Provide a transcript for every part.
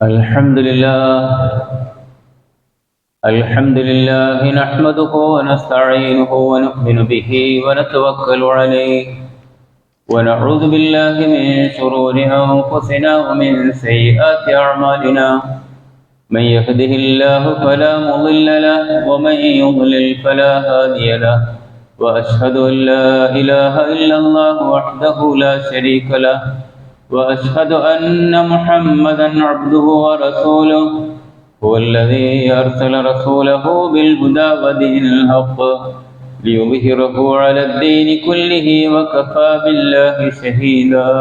الحمد لله نحمده ونستعينه ونؤمن به ونتوكل عليه ونعوذ بالله من شرور أنفسنا ومن سيئات أعمالنا من يهده الله فلا مضل له ومن يضلل فلا هادي له وأشهد أن لا إله إلا الله وحده لا شريك له وأشهد أن محمدًا عبده ورسوله هو الذي أرسل رسوله بالهدى ودين الحق ليظهره على الدين كله وكفى بالله شهيدا.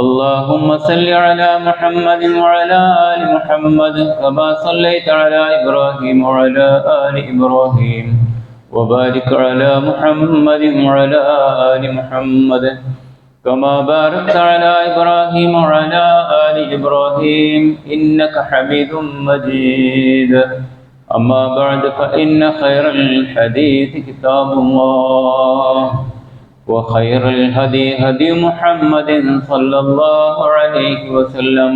اللهم صل على محمد وعلى آل محمد كما صليت على إبراهيم وعلى آل إبراهيم وبارك على محمد وعلى آل محمد كما باركت على إبراهيم وعلى آل إبراهيم إنك حميد مجيد. أما بعد فإن خير الحديث كتاب الله وخير الهدي هدي محمد صلى الله عليه وسلم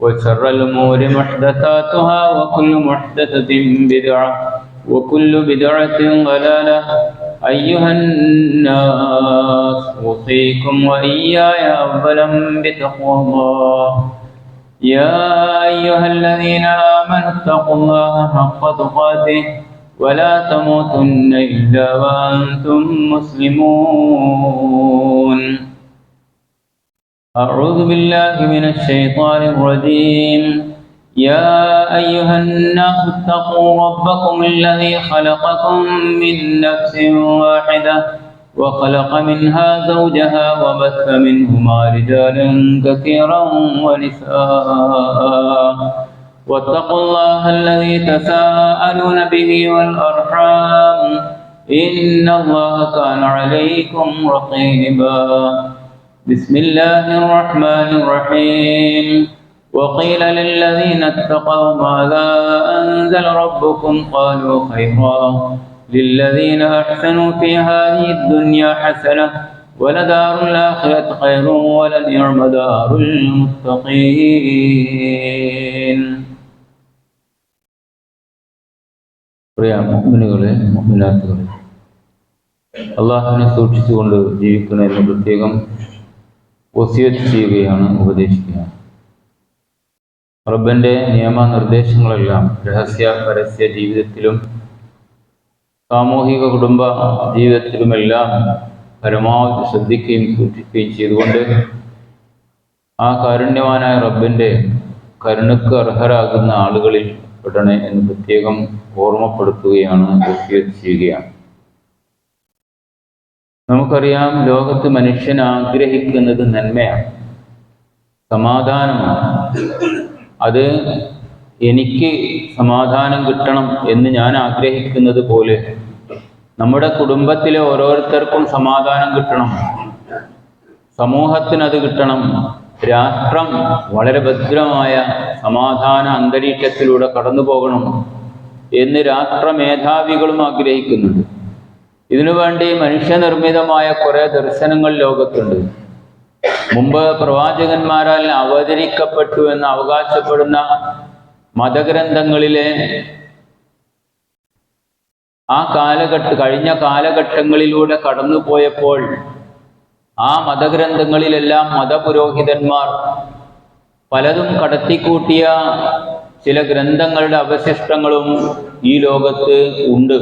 وشر الأمور محدثاتها وكل محدثة بدعة وكل بدعة ضلالة. أيها الناس أوصيكم وإياي أولا بتقوى الله. يا أيها الذين آمنوا اتقوا الله حق تقاته ولا تموتن إلا وأنتم مسلمون. أعوذ بالله من الشيطان الرجيم. يا أيها الناس اتقوا ربكم الذي خلقكم من نفس واحدة وخلق منها زوجها وبث منهما رجالا كثيرا ونساء واتقوا الله الذي تساءلون به والأرحام إن الله كان عليكم رقيبا. بسم الله الرحمن الرحيم. وقيل للذين اتقوا ماذا أنزل ربكم قالوا خيرا للذين أحسنوا في هذه الدنيا حسنة ولدار الآخرة خير ولنعم دار المتقين. പ്രിയ മുഅ്മിനുകളെ മുഅ്മിനാത്തുകളെ, അല്ലാഹുവിനെ സൂക്ഷിച്ചുകൊണ്ട് ജീവിക്കണമെന്ന് പ്രത്യേകം വസിയത്ത് ചെയ്യുകയാണ്, ഉപദേശിക്കുകയാണ്. റബ്ബിൻ്റെ നിയമനിർദ്ദേശങ്ങളെല്ലാം രഹസ്യ പരസ്യ ജീവിതത്തിലും സാമൂഹിക കുടുംബ ജീവിതത്തിലുമെല്ലാം പരമാവധി ശ്രദ്ധിക്കുകയും സൂക്ഷിക്കുകയും ചെയ്തുകൊണ്ട് ആ കാരുണ്യവാനായ റബ്ബിൻ്റെ കരുണയ്ക്ക് അർഹരാകുന്ന ആളുകളിൽ പെടണേ എന്ന് പ്രത്യേകം ഓർമ്മപ്പെടുത്തുകയാണ്, വസിയത്ത് ചെയ്യുകയാണ്. നമുക്കറിയാം, ലോകത്ത് മനുഷ്യൻ ആഗ്രഹിക്കുന്നത് നന്മയാണ്, സമാധാനമാണ്. അത് എനിക്ക് സമാധാനം കിട്ടണം എന്ന് ഞാൻ ആഗ്രഹിക്കുന്നത് പോലെ നമ്മുടെ കുടുംബത്തിലെ ഓരോരുത്തർക്കും സമാധാനം കിട്ടണം, സമൂഹത്തിനത് കിട്ടണം, രാഷ്ട്രം വളരെ ഭദ്രമായ സമാധാന അന്തരീക്ഷത്തിലൂടെ കടന്നു പോകണം എന്ന് രാഷ്ട്ര മേധാവികളും ആഗ്രഹിക്കുന്നുണ്ട്. ഇതിനുവേണ്ടി മനുഷ്യനിർമ്മിതമായ കുറേ ദർശനങ്ങൾ ലോകത്തുണ്ട്. മുമ്പ് പ്രവാചകന്മാരാൽ അവതരിക്കപ്പെട്ടു എന്ന് അവകാശപ്പെടുന്ന മതഗ്രന്ഥങ്ങളിലെ കഴിഞ്ഞ കാലഘട്ടങ്ങളിലൂടെ കടന്നുപോയപ്പോൾ ആ മതഗ്രന്ഥങ്ങളിലെല്ലാം മതപുരോഹിതന്മാർ പലതും കടത്തിക്കൂട്ടിയ ചില ഗ്രന്ഥങ്ങളുടെ അവശിഷ്ടങ്ങളും ഈ ലോകത്ത് ഉണ്ട്.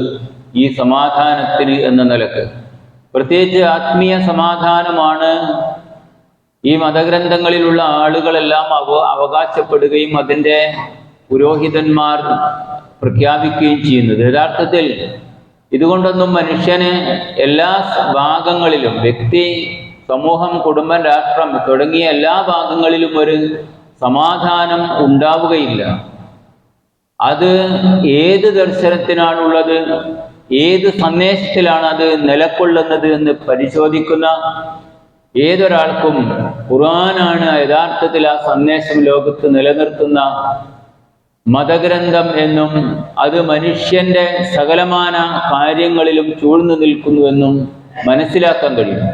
ഈ സമാധാനത്തിന് എന്ന നിലക്ക് പ്രത്യേകിച്ച് ആത്മീയ സമാധാനമാണ് ഈ മതഗ്രന്ഥങ്ങളിലുള്ള ആളുകളെല്ലാം അവകാശപ്പെടുകയും അതിൻ്റെ പുരോഹിതന്മാർ പ്രഖ്യാപിക്കുകയും ചെയ്യുന്നത്. യഥാർത്ഥത്തിൽ ഇതുകൊണ്ടൊന്നും മനുഷ്യന് എല്ലാ ഭാഗങ്ങളിലും, വ്യക്തി, സമൂഹം, കുടുംബം, രാഷ്ട്രം തുടങ്ങിയ എല്ലാ ഭാഗങ്ങളിലും ഒരു സമാധാനം ഉണ്ടാവുകയില്ല. അത് ഏത് ദർശനത്തിനാണുള്ളത്, ഏത് സന്ദേശത്തിലാണ് അത് നിലകൊള്ളുന്നത് എന്ന് പരിശോധിക്കുന്ന ഏതൊരാൾക്കും ഖുർആനാണ് യഥാർത്ഥത്തിൽ ആ സന്ദേശം ലോകത്ത് നിലനിർത്തുന്ന മതഗ്രന്ഥം എന്നും അത് മനുഷ്യന്റെ സകലമാന കാര്യങ്ങളിലും ചൂഴ്ന്നു നിൽക്കുന്നുവെന്നും മനസ്സിലാക്കാൻ കഴിയും.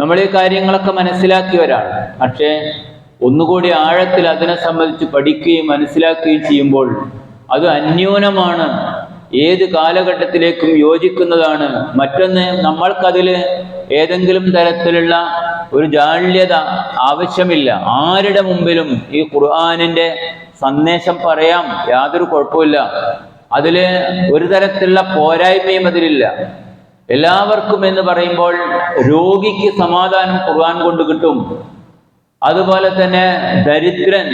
നമ്മൾ ഈ കാര്യങ്ങളൊക്കെ മനസ്സിലാക്കിയവരാണ്. പക്ഷേ ഒന്നുകൂടി ആഴത്തിൽ അതിനെ സംബന്ധിച്ച് പഠിക്കുകയും മനസ്സിലാക്കുകയും ചെയ്യുമ്പോൾ അത് അന്യൂനമാണ്, ഏത് കാലഘട്ടത്തിലേക്കും യോജിക്കുന്നതാണ്. മറ്റൊന്ന്, നമ്മൾക്കതിൽ ഏതെങ്കിലും തരത്തിലുള്ള ഒരു ജാള്യത ആവശ്യമില്ല. ആരുടെ മുമ്പിലും ഈ ഖുർആനിൻ്റെ സന്ദേശം പറയാം, യാതൊരു കുഴപ്പമില്ല. അതിൽ ഒരു തരത്തിലുള്ള പോരായ്മയും അതിലില്ല. എല്ലാവർക്കും എന്ന് പറയുമ്പോൾ രോഗിക്ക് സമാധാനം ഖുർആൻ കൊണ്ട് കിട്ടും. അതുപോലെ തന്നെ ദരിദ്രൻ,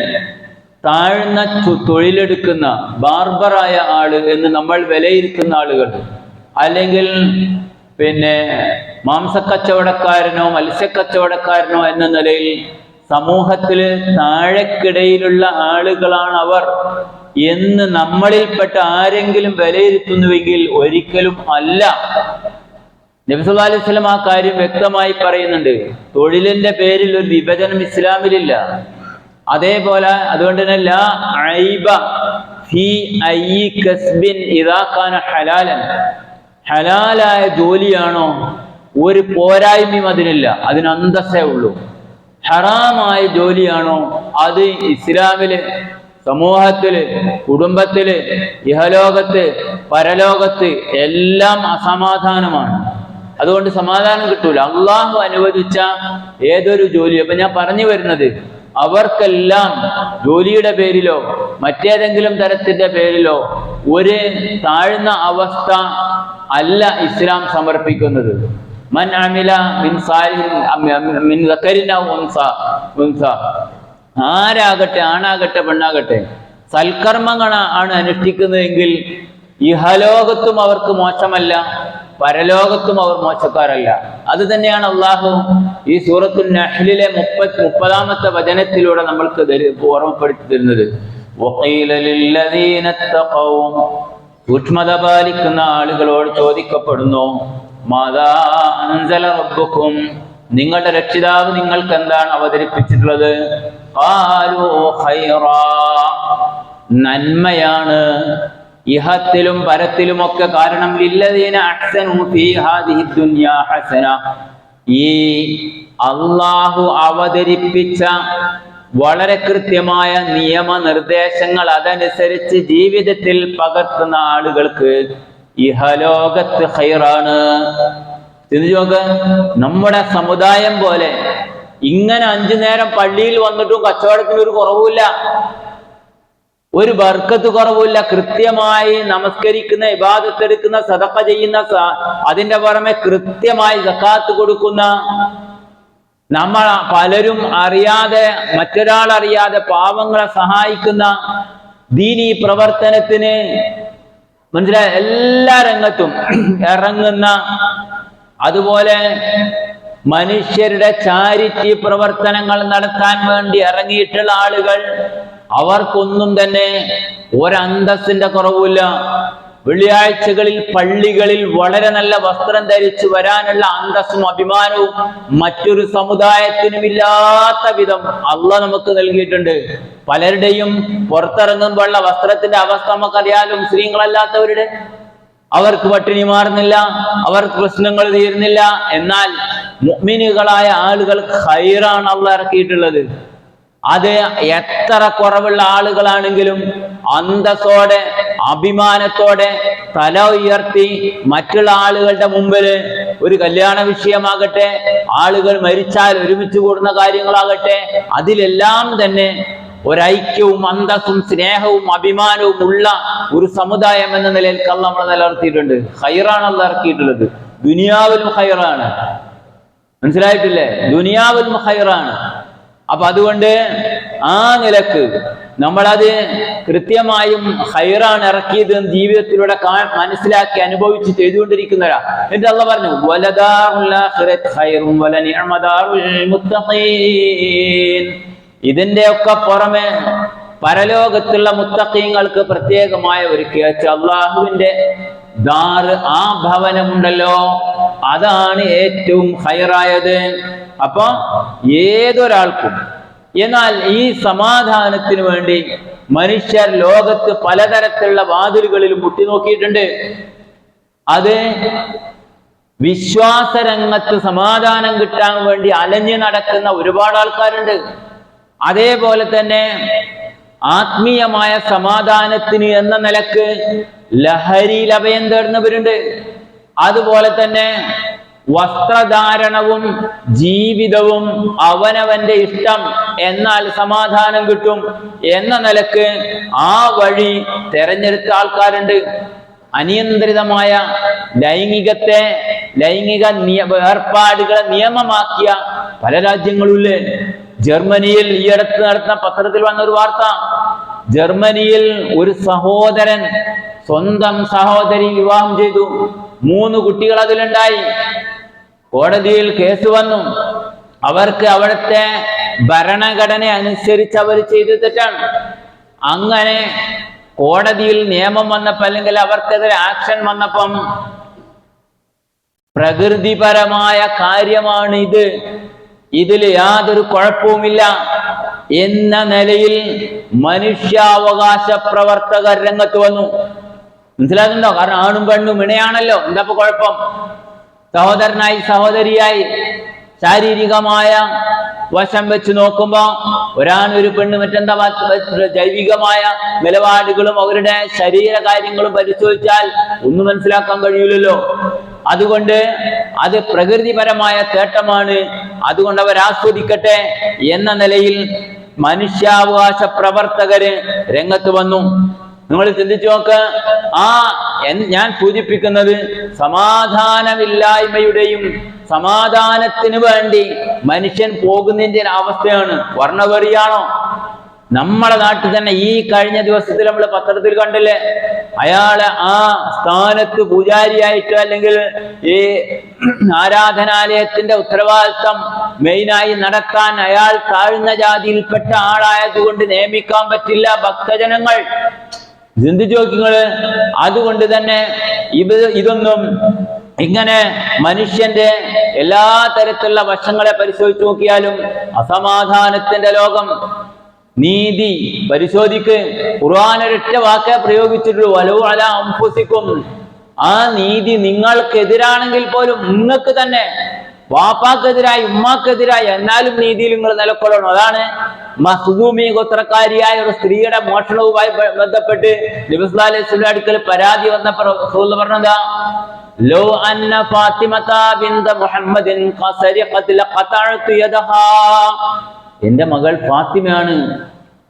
താഴ്ന്ന തൊഴിലെടുക്കുന്ന ബാർബറായ ആള് എന്ന് നമ്മൾ വിലയിരുത്തുന്ന ആളുകൾ, അല്ലെങ്കിൽ മാംസക്കച്ചവടക്കാരനോ മത്സ്യക്കച്ചവടക്കാരനോ എന്ന നിലയിൽ സമൂഹത്തിൽ താഴെക്കിടയിലുള്ള ആളുകളാണ് അവർ എന്ന് നമ്മളിൽപ്പെട്ട ആരെങ്കിലും വിലയിരുത്തുന്നുവെങ്കിൽ ഒരിക്കലും അല്ല. നബി സല്ലല്ലാഹു അലൈഹി വസല്ലം ആ കാര്യം വ്യക്തമായി പറയുന്നുണ്ട്. തൊഴിലിന്റെ പേരിൽ ഒരു വിഭജനം ഇസ്ലാമിലില്ല. അതേപോലെ അതുകൊണ്ട് തന്നെ ലാ ഐബ ഫീ അയ്യി കസ്ബിൻ ഇദാ കാന ഹലാലൻ, ഹലാലായ ജോലിയാണോ ഒരു പോരായ്മയും അതിനില്ല, അതിന് അന്തസ്സേ ഉള്ളൂ. ഹറാമായ ജോലിയാണോ അത് ഇസ്ലാമില്, സമൂഹത്തില്, കുടുംബത്തില്, ഇഹലോകത്ത്, പരലോകത്ത് എല്ലാം അസമാധാനമാണ്. അതുകൊണ്ട് സമാധാനം കിട്ടൂല. അള്ളാഹു അനുവദിച്ച ഏതൊരു ജോലി, അപ്പൊ ഞാൻ പറഞ്ഞു വരുന്നത്, അവർക്കെല്ലാം ജോലിയുടെ പേരിലോ മറ്റേതെങ്കിലും തരത്തിന്റെ പേരിലോ ഒരു താഴ്ന്ന അവസ്ഥ അല്ല ഇസ്ലാം സമർപ്പിക്കുന്നത്. മൻ അമില മിൻ സാലിഹിൻ മിൻ ദക്കരിൻ ഔ ഉൻസ, ആരാകട്ടെ, ആണാകട്ടെ പെണ്ണാകട്ടെ, സൽക്കർമ്മങ്ങൾ ആണ് അനുഷ്ഠിക്കുന്നതെങ്കിൽ ഇഹലോകത്തും അവർക്ക് മോശമല്ല, പരലോകത്തും അവർ മോശക്കാരല്ല. അത് തന്നെയാണ് അള്ളാഹു ഈ സൂറത്തുൽ നഹ്ലിലെ 30-ാമത്തെ വചനത്തിലൂടെ നമ്മൾക്ക് ഓർമ്മപ്പെടുത്തി തരുന്നത്. സൂക്ഷ്മത പാലിക്കുന്ന ആളുകളോട് ചോദിക്കപ്പെടുന്നു, മാദാ അൻസല റബ്ബുക്കും, നിങ്ങളുടെ രക്ഷിതാവ് നിങ്ങൾക്ക് എന്താണ് അവതരിപ്പിച്ചിട്ടുള്ളത്? ഖാലൂ ഖൈറാ, നന്മയാണ്, ഇഹത്തിലും പരത്തിലുമൊക്കെ. കാരണം ലില്ലദീന അഹ്സനൂ ഫീ ഹാദിഹി ദുനിയാ ഹസന, ഈ അള്ളാഹു അവതരിപ്പിച്ച വളരെ കൃത്യമായ നിയമനിർദ്ദേശങ്ങൾ അതനുസരിച്ച് ജീവിതത്തിൽ പകർത്തുന്ന ആളുകൾക്ക് ഇഹലോകത്ത് ഖൈറാണ്. ചിന്തിച്ചു നോക്ക്, നമ്മുടെ സമുദായം പോലെ ഇങ്ങനെ 5 നേരം പള്ളിയിൽ വന്നിട്ടും കച്ചവടത്തിന് ഒരു കുറവുമില്ല, ഒരു ബർക്കത്ത് കുറവില്ല. കൃത്യമായി നമസ്കരിക്കുന്ന, ഇബാദത്ത് എടുക്കുന്ന, സദഖ ചെയ്യുന്ന, അതിന്റെ പുറമെ കൃത്യമായി സക്കാത്ത് കൊടുക്കുന്ന, നമ്മൾ പലരും അറിയാതെ, മറ്റൊരാൾ അറിയാതെ പാവങ്ങളെ സഹായിക്കുന്ന, ദീനീ പ്രവർത്തനത്തിന് മനസ്സിലായ എല്ലാ രംഗത്തും ഇറങ്ങുന്ന, അതുപോലെ മനുഷ്യരുടെ ചാരിറ്റി പ്രവർത്തനങ്ങൾ നടത്താൻ വേണ്ടി ഇറങ്ങിയിട്ടുള്ള ആളുകൾ, അവർക്കൊന്നും തന്നെ ഒരന്തസ്സിന്റെ കുറവില്ല. വെള്ളിയാഴ്ചകളിൽ പള്ളികളിൽ വളരെ നല്ല വസ്ത്രം ധരിച്ചു വരാനുള്ള അന്തസ്സും അഭിമാനവും മറ്റൊരു സമുദായത്തിനും ഇല്ലാത്ത വിധം അള്ളാഹ് നമുക്ക് നൽകിയിട്ടുണ്ട്. പലരുടെയും പുറത്തിറങ്ങുമ്പോഴുള്ള വസ്ത്രത്തിന്റെ അവസ്ഥ നമുക്കറിയാലോ. മുസ്ലിങ്ങളല്ലാത്തവരുടെ അവർക്ക് പട്ടിണി മാറുന്നില്ല, അവർക്ക് പ്രശ്നങ്ങൾ തീരുന്നില്ല. എന്നാൽ മുഅ്മിനുകളായ ആളുകൾ ഖൈറാണ് അള്ളാഹ് ഇറക്കിയിട്ടുള്ളത്. അത് എത്ര കുറവുള്ള ആളുകളാണെങ്കിലും അന്തസ്സോടെ, അഭിമാനത്തോടെ തല ഉയർത്തി മറ്റുള്ള ആളുകളുടെ മുമ്പിൽ, ഒരു കല്യാണ വിഷയമാകട്ടെ, ആളുകൾ മരിച്ചാൽ ഒരുമിച്ച് കൂടുന്ന കാര്യങ്ങളാകട്ടെ, അതിലെല്ലാം തന്നെ ഒരൈക്യവും അന്തസ്സും സ്നേഹവും അഭിമാനവും ഉള്ള ഒരു സമുദായം എന്ന നിലയിൽ അള്ളാഹ് നമ്മളെ നിലനിർത്തിയിട്ടുണ്ട്. ഖൈറാണ് അള്ളാഹ് ഇറക്കിയിട്ടുള്ളത്. ദുനിയാവിലും ഖൈറാണ്, മനസ്സിലായിട്ടില്ലേ? ദുനിയാവിലും ഖൈറാണ്. അപ്പൊ അതുകൊണ്ട് ആ നിലക്ക് നമ്മളത് കൃത്യമായും ഖൈറാണ് ഇറക്കിയത് ജീവിതത്തിലൂടെ മനസ്സിലാക്കി അനുഭവിച്ച് ചെയ്തുകൊണ്ടിരിക്കുന്നവരാ. എന്നിട്ട് അള്ളാഹ് പറഞ്ഞു, വലദാറുൽ ആഖിറത്തി ഖൈറും വലനിഅമദാറുൽ മുത്തഖീൻ. ഇതിന്റെ ഒക്കെ പുറമെ പരലോകത്തുള്ള മുത്തഖീങ്ങൾക്ക് പ്രത്യേകമായ ഒരു അള്ളാഹുവിന്റെ ദാറ്, ആ ഭവനമുണ്ടല്ലോ, അതാണ് ഏറ്റവും ഖൈറായത്. അപ്പൊ ഏതൊരാൾക്കും, എന്നാൽ ഈ സമാധാനത്തിന് വേണ്ടി മനുഷ്യർ ലോകത്ത് പലതരത്തിലുള്ള വാതിലുകളിൽ മുട്ടിനോക്കിയിട്ടുണ്ട്. അത് വിശ്വാസരംഗത്ത് സമാധാനം കിട്ടാൻ വേണ്ടി അലഞ്ഞു നടക്കുന്ന ഒരുപാട് ആൾക്കാരുണ്ട്. അതേപോലെ തന്നെ ആത്മീയമായ സമാധാനത്തിന് എന്ന നിലക്ക് ലഹരിയിൽ അഭയം തേടുന്നവരുണ്ട്. അതുപോലെ തന്നെ വസ്ത്രധാരണവും ജീവിതവും അവനവന്റെ ഇഷ്ടം, എന്നാൽ സമാധാനം കിട്ടും എന്ന നിലക്ക് ആ വഴി തെരഞ്ഞെടുത്ത ആൾക്കാരുണ്ട്. അനിയന്ത്രിതമായ ലൈംഗിക ഏർപ്പാടുകളെ നിയമമാക്കിയ പല രാജ്യങ്ങളുമില്ലേ. ജർമ്മനിയിൽ ഈ അടുത്ത് നടന്ന പത്രത്തിൽ വന്ന ഒരു വാർത്ത, ജർമ്മനിയിൽ ഒരു സഹോദരൻ സ്വന്തം സഹോദരി വിവാഹം ചെയ്തു. 3 കുട്ടികൾ അതിലുണ്ടായി. കോടതിയിൽ കേസ് വന്നു. അവർക്ക് അവിടുത്തെ ഭരണഘടന അനുസരിച്ച് അവർ ചെയ്തു തെറ്റാണ്. അങ്ങനെ കോടതിയിൽ നിയമം വന്നപ്പോൾ, അല്ലെങ്കിൽ അവർക്കെതിരെ ആക്ഷൻ വന്നപ്പം, പ്രകൃതിപരമായ കാര്യമാണ് ഇത്, ഇതിൽ യാതൊരു കുഴപ്പവുമില്ല എന്ന നിലയിൽ മനുഷ്യാവകാശ പ്രവർത്തകർ രംഗത്ത് വന്നു. മനസ്സിലാകുന്നുണ്ടോ? കാരണം ആണും പെണ്ണും ഇണയാണല്ലോ, എന്താ കുഴപ്പം? സഹോദരനായി സഹോദരിയായി ശാരീരികമായ വശം വെച്ച് നോക്കുമ്പോ ഒരാണ് ഒരു പെണ്ണ്, മറ്റെന്താ ജൈവികമായ നിലപാടുകളും അവരുടെ ശരീര കാര്യങ്ങളും പരിശോധിച്ചാൽ ഒന്നും മനസ്സിലാക്കാൻ കഴിയില്ലല്ലോ. അതുകൊണ്ട് അത് പ്രകൃതിപരമായ തേട്ടമാണ്, അതുകൊണ്ട് അവർ ആസ്വദിക്കട്ടെ എന്ന നിലയിൽ മനുഷ്യാവകാശ പ്രവർത്തകര് രംഗത്ത് വന്നു. നിങ്ങൾ ചിന്തിച്ചു നോക്ക്. ഞാൻ സൂചിപ്പിക്കുന്നത് സമാധാനമില്ലായ്മയുടെയും സമാധാനത്തിന് വേണ്ടി മനുഷ്യൻ പോകുന്നതിന്റെ അവസ്ഥയാണ്. വർണ്ണവെറിയാണോ? നമ്മളെ നാട്ടിൽ തന്നെ ഈ കഴിഞ്ഞ ദിവസത്തിൽ നമ്മൾ പത്രത്തിൽ കണ്ടില്ലേ, അയാളെ ആ സ്ഥാനത്ത് പൂജാരിയായിട്ടോ അല്ലെങ്കിൽ ഈ ആരാധനാലയത്തിന്റെ ഉത്തരവാദിത്തം മെയിനായി നടത്താൻ അയാൾ താഴ്ന്ന ജാതിയിൽപ്പെട്ട ആളായതുകൊണ്ട് നിയമിക്കാൻ പറ്റില്ല ഭക്തജനങ്ങൾ. ചിന്തിച്ചു നോക്കിങ്ങള്. അതുകൊണ്ട് തന്നെ ഇതൊന്നും ഇങ്ങനെ മനുഷ്യന്റെ എല്ലാ തരത്തിലുള്ള വശങ്ങളെ പരിശോധിച്ചു നോക്കിയാലും അസമാധാനത്തിന്റെ ലോകം. നീതി പരിശോധിക്ക്. ഖുർആൻ ഒരൊറ്റ വാക്കേ പ്രയോഗിച്ചിട്ടുള്ളൂ, വലൗ അലാ അൻഫുസിക്കും. ആ നീതി നിങ്ങൾക്കെതിരാണെങ്കിൽ പോലും, നിങ്ങൾക്ക് തന്നെ വാപ്പാക്കെതിരായി ഉമ്മാക്കെതിരായി, എന്നാലും നീതിയിൽ നിങ്ങൾ നിലകൊള്ളണം. അതാണ് മഖ്ദൂമി ഗോത്രക്കാരിയായ ഒരു സ്ത്രീയുടെ മോഷണവുമായി ബന്ധപ്പെട്ട് നബി സല്ലല്ലാഹു അലൈഹി വസല്ലം അടുക്കൽ പരാതി വന്നപ്പോൾ റസൂൽ പറഞ്ഞതാ, ലൗ അന്ന ഫാത്തിമത ബിൻത മുഹമ്മദിൻ ഖസരിഖത് ലഖതഅതു യദഹാ. എന്റെ മകൾ ഫാത്തിമയാണ്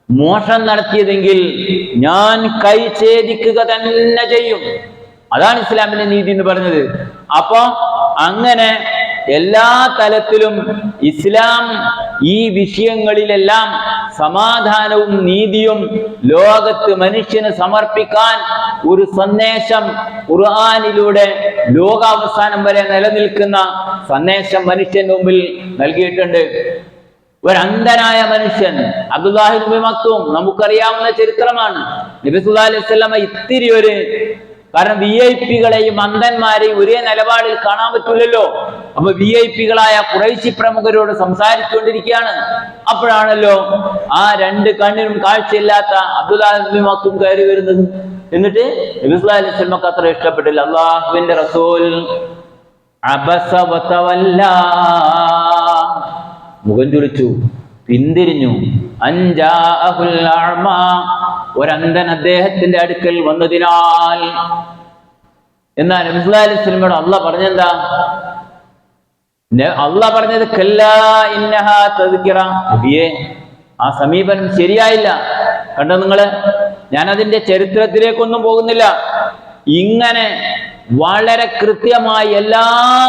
മോഷണം നടത്തിയതെങ്കിൽ ഞാൻ കൈ ഛേദിക്കുക തന്നെ ചെയ്യും. അതാണ് ഇസ്ലാമിന്റെ നീതി എന്ന് പറഞ്ഞത്. അപ്പൊ അങ്ങനെ എല്ലാ തലത്തിലും ഇസ്ലാം ഈ വിഷയങ്ങളിലെല്ലാം സമാധാനവും നീതിയും ലോകത്ത് മനുഷ്യന് സമർപ്പിക്കാൻ ഒരു സന്ദേശം ഖുർആനിലൂടെ ലോകാവസാനം വരെ നിലനിൽക്കുന്ന സന്ദേശം മനുഷ്യന്റെ മുമ്പിൽ നൽകിയിട്ടുണ്ട്. ഒരന്ധനായ മനുഷ്യൻ അബ്ദുല്ലാഹി ഇബ്നു മക്തൂം, നമുക്കറിയാവുന്ന ചരിത്രമാണ്. നബി സല്ലല്ലാഹു അലൈഹി വസല്ലം ഇത്തിരി ഒരു, കാരണം VIP-കളെയും അന്ധന്മാരെയും ഒരേ നിലപാടിൽ കാണാൻ പറ്റില്ലല്ലോ. അപ്പൊ VIP-കളായ ഖുറൈശി പ്രമുഖരോട് സംസാരിച്ചുകൊണ്ടിരിക്കുകയാണ്. അപ്പോഴാണല്ലോ ആ 2 കണ്ണിനും കാഴ്ചയില്ലാത്ത അബ്ദുല്ലാഹി ഇബ്നു മക്തൂം കയറി വരുന്നത്. എന്നിട്ട് നബി സല്ലല്ലാഹു അലൈഹി വസല്ലമക്ക് അത്ര ഇഷ്ടപ്പെട്ടില്ല. അല്ലാഹുവിന്റെ റസൂൽ അബസ വതവല്ല, മുഖം ചുളിച്ചു, പിന്തിരിഞ്ഞു. അൻജാഅഹുൽ അഅ്മ, ഒരന്ധൻ അദ്ദേഹത്തിന്റെ അടുക്കൽ വന്നതിനാൽ. എന്നാൽ നബി സല്ലല്ലാഹു അലൈഹി വസല്ലമയോട് അല്ലാഹ് പറഞ്ഞെന്താ? അല്ലാഹ് പറഞ്ഞത് കല്ലാ ഇന്നഹാ തദ്കിറ. നബിയേ, ആ സമീപനം ശരിയായില്ല. കണ്ടോ നിങ്ങള്? ഞാൻ അതിന്റെ ചരിത്രത്തിലേക്കൊന്നും പോകുന്നില്ല. ഇങ്ങനെ വളരെ കൃത്യമായി എല്ലാ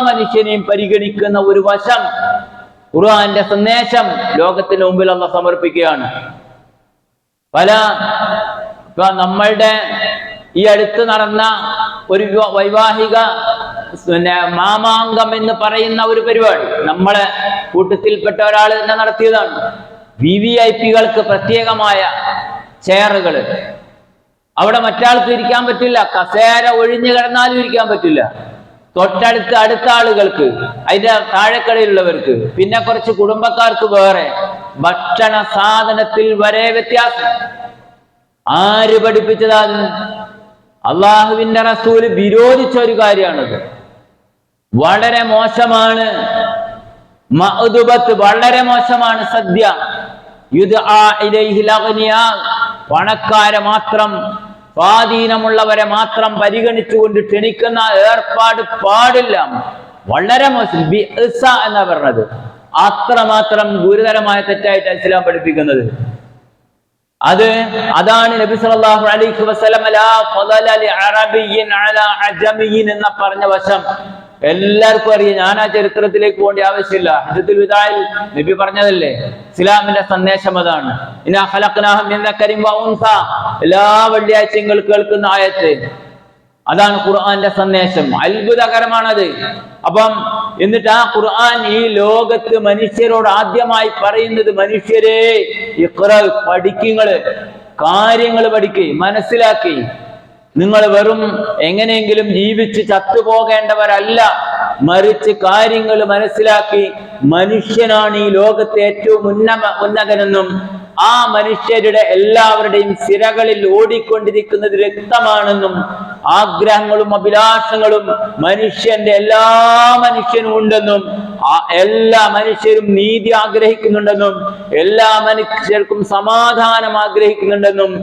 മനുഷ്യനെയും പരിഗണിക്കുന്ന ഒരു വശം ഖുർആന്റെ സന്ദേശം ലോകത്തിന് മുമ്പിൽ അല്ലാഹ് സമർപ്പിക്കുകയാണ്. നമ്മളുടെ ഈ അടുത്ത് നടന്ന ഒരു വൈവാഹിക മാമാങ്കം എന്ന് പറയുന്ന ഒരു പരിപാടി നമ്മളെ കൂട്ടത്തിൽപ്പെട്ട ഒരാൾ തന്നെ നടത്തിയതാണ്. VVIP-കൾക്ക് പ്രത്യേകമായ ചെയറുകൾ, അവിടെ മറ്റാൾക്ക് ഇരിക്കാൻ പറ്റില്ല. കസേര ഒഴിഞ്ഞു കിടന്നാലും ഇരിക്കാൻ പറ്റില്ല. അടുത്ത ആളുകൾക്ക്, അതിന്റെ താഴെക്കടയിലുള്ളവർക്ക്, പിന്നെ കുറച്ച് കുടുംബക്കാർക്ക് വേറെ, ഭക്ഷണ സാധനത്തിൽ വരെ വ്യത്യാസം. ആര് പഠിപ്പിച്ചതാണ്? അള്ളാഹുവിന്റെ റസൂല് വിരോധിച്ച ഒരു കാര്യമാണത്. വളരെ മോശമാണ്. മഅ്ദുബത്ത് വളരെ മോശമാണ്. സദ്യ യുദ്ആ ഇലൈഹിൽ അഗ്നിയാ, പണക്കാരെ മാത്രം, സ്വാധീനമുള്ളവരെ മാത്രം പരിഗണിച്ചുകൊണ്ട് ക്ഷണിക്കുന്ന ഏർപ്പാട് പാടില്ല. വളരെ മോശം. ബിഅസ എന്നാ പറഞ്ഞത്. അത്രമാത്രം ഗുരുതരമായ തെറ്റായിട്ട് ഇസ്ലാം പഠിപ്പിക്കുന്നത്. അതാണ് നബി സല്ലല്ലാഹു അലൈഹി വസല്ലം ലാ ഫളല ലി അറബിയ്യിൻ അലാ അജമിയ്യിൻ എന്ന് പറഞ്ഞ വശം എല്ലാവർക്കും അറിയാം. ഞാൻ ആ ചരിത്രത്തിലേക്ക് പോകേണ്ട ആവശ്യമില്ല. ഹജ്ജത്തുൽ വിദാഇൽ നബി പറഞ്ഞതല്ലേ, ഇസ്ലാമിന്റെ സന്ദേശം അതാണ്. ഇന്നാ ഖലഖ്നാഹും മിൻ ദക്കരിൻ വ ഉൻസ, എല്ലാ വെള്ളിയാഴ്ചയും കേൾക്കുന്ന ആയത്ത് അതാണ് ഖുർആന്റെ സന്ദേശം. അത്ഭുതകരമാണത്. അപ്പം എന്നിട്ട് ആ ഖുർആൻ ഈ ലോകത്ത് മനുഷ്യരോട് ആദ്യമായി പറയുന്നത്, മനുഷ്യരെ ഇഖ്റ, പഠിക്കുങ്ങള്, കാര്യങ്ങൾ പഠിക്ക്, മനസ്സിലാക്കി. നിങ്ങൾ വെറും എങ്ങനെയെങ്കിലും ജീവിച്ച് ചത്തുപോകേണ്ടവരല്ല, മറിച്ച് കാര്യങ്ങൾ മനസ്സിലാക്കി മനുഷ്യനാണ് ഈ ലോകത്തെ ഏറ്റവും ഉന്നതനെന്നും ആ മനുഷ്യരുടെ എല്ലാവരുടെയും സിരകളിൽ ഓടിക്കൊണ്ടിരിക്കുന്നത് രക്തമാണെന്നും ആഗ്രഹങ്ങളും അഭിലാഷങ്ങളും എല്ലാ മനുഷ്യനും ഉണ്ടെന്നും എല്ലാ മനുഷ്യരും നീതി ആഗ്രഹിക്കുന്നുണ്ടെന്നും എല്ലാ മനുഷ്യർക്കും സമാധാനം ആഗ്രഹിക്കുന്നുണ്ടെന്നും